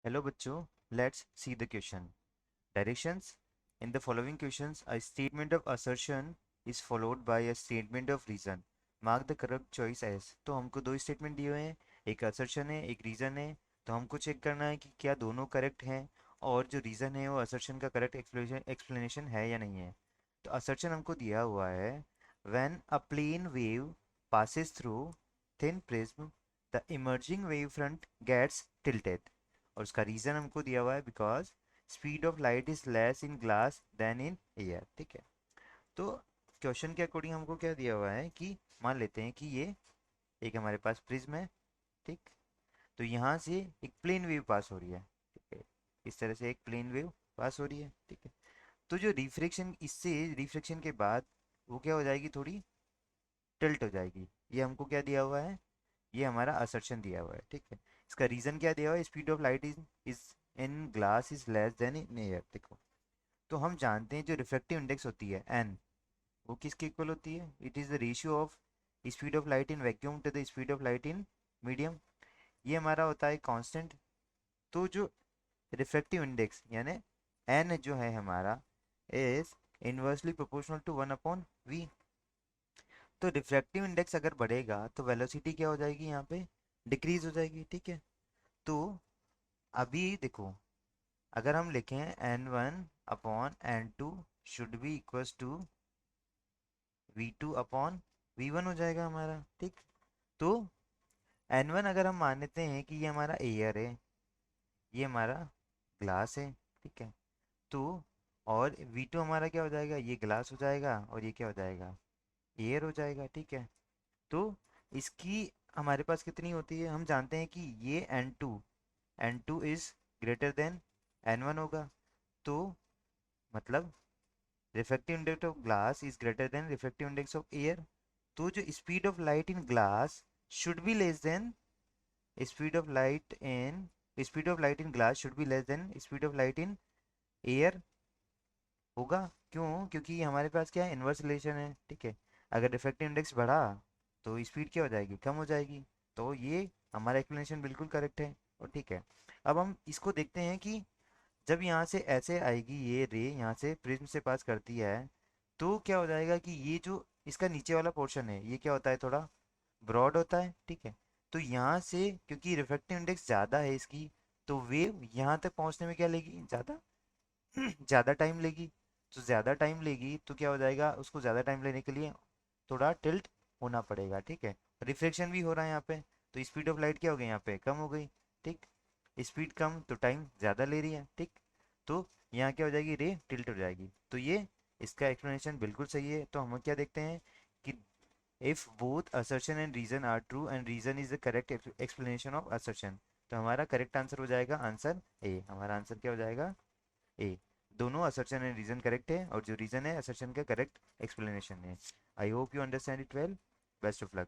Hello बच्चों, let's see the question. Directions. In the following questions, a statement of assertion is followed by a statement of reason. Mark the correct choice as. तो हमको दो statement दिए हुए हैं, एक assertion है, एक रीजन है. तो हमको चेक करना है कि क्या दोनों करेक्ट हैं और जो रीजन है वो असर्शन का करेक्ट एक्सप्लेनेशन है या नहीं है. तो असर्शन हमको दिया हुआ है, when a plane wave passes through thin prism, the emerging wave front gets tilted. और उसका रीजन हमको दिया हुआ है because speed of light is less in glass than in air. ठीक है. तो क्वेश्चन के अकॉर्डिंग हमको क्या दिया हुआ है कि मान लेते हैं कि ये एक हमारे पास प्रिज्म है. ठीक. तो यहाँ से एक प्लेन वेव पास हो रही है. ठीक है. इस तरह से एक प्लेन वेव पास हो रही है. ठीक है. तो जो रिफ्लेक्शन, इससे रिफ्लेक्शन के बाद वो क्या हो जाएगी, थोड़ी टिल्ट हो जाएगी. ये हमको क्या दिया हुआ है, ये हमारा असर्शन दिया हुआ है. ठीक है. इसका रीजन क्या दिया हुआ है, speed of light is in glass is less than in air. देखो, तो हम जानते हैं जो रिफ्रैक्टिव इंडेक्स होती है एन, वो किसके इक्वल होती है, it is the ratio of speed of light in vacuum to the speed of light in medium. ये हमारा होता है कांस्टेंट. तो जो रिफ्रैक्टिव इंडेक्स यानी एन जो है हमारा is inversely proportional to 1/v. तो रिफ्रैक्टिव इंडेक्स अगर बढ़ेगा तो वेलोसिटी क्या हो जाएगी, यहाँ पे डिक्रीज हो जाएगी. ठीक है. तो अभी देखो, अगर हम लिखें n1/n2 should be equals to v2/v1 हो जाएगा हमारा. ठीक. तो n1 अगर हम मानते हैं कि ये हमारा एयर है, ये हमारा ग्लास है. ठीक है. तो और v2 हमारा क्या हो जाएगा, ये ग्लास हो जाएगा और ये क्या हो जाएगा, एयर हो जाएगा. ठीक है. तो इसकी हमारे पास कितनी होती है, हम जानते हैं कि ये n2 is greater than n1 होगा. तो मतलब refractive index of glass is greater than refractive index of air. तो जो speed of light in glass should be less than speed of light in speed of light in glass should be less than speed of light in air होगा. क्यों, क्योंकि हमारे पास क्या है, inverse relation है. ठीक है. अगर रिफ्रैक्टिव इंडेक्स बढ़ा तो स्पीड क्या हो जाएगी, कम हो जाएगी. तो ये हमारा एक्सप्लेनेशन बिल्कुल करेक्ट है. और ठीक है, अब हम इसको देखते हैं कि जब यहाँ से ऐसे आएगी ये रे, यहाँ से प्रिज्म से पास करती है, तो क्या हो जाएगा कि ये जो इसका नीचे वाला पोर्शन है ये क्या होता है, थोड़ा ब्रॉड होता है. ठीक है. तो यहाँ से क्योंकि रिफ्रैक्टिव इंडेक्स ज़्यादा है इसकी, तो वेव यहाँ तक पहुँचने में क्या लेगी, ज़्यादा ज़्यादा टाइम लेगी. तो ज़्यादा टाइम लेगी तो क्या हो जाएगा, उसको ज़्यादा टाइम लेने के लिए थोड़ा टिल्ट होना पड़ेगा. ठीक है. रिफ्लेक्शन भी हो रहा है यहाँ पे, तो स्पीड ऑफ लाइट क्या हो गई यहाँ पे, कम हो गई. ठीक. स्पीड कम तो टाइम ज़्यादा ले रही है. ठीक. तो यहाँ क्या हो जाएगी, रे टिल्ट हो जाएगी. तो ये इसका एक्सप्लेनेशन बिल्कुल सही है. तो हम क्या देखते हैं कि if both assertion and reason are true and reason is the correct explanation of assertion, तो हमारा करेक्ट आंसर हो जाएगा आंसर ए. हमारा आंसर क्या हो जाएगा, ए. दोनों असर्शन एंड रीजन करेक्ट है और जो रीजन है असर्शन का करेक्ट एक्सप्लेनेशन है. I hope you understand it well. Best of luck.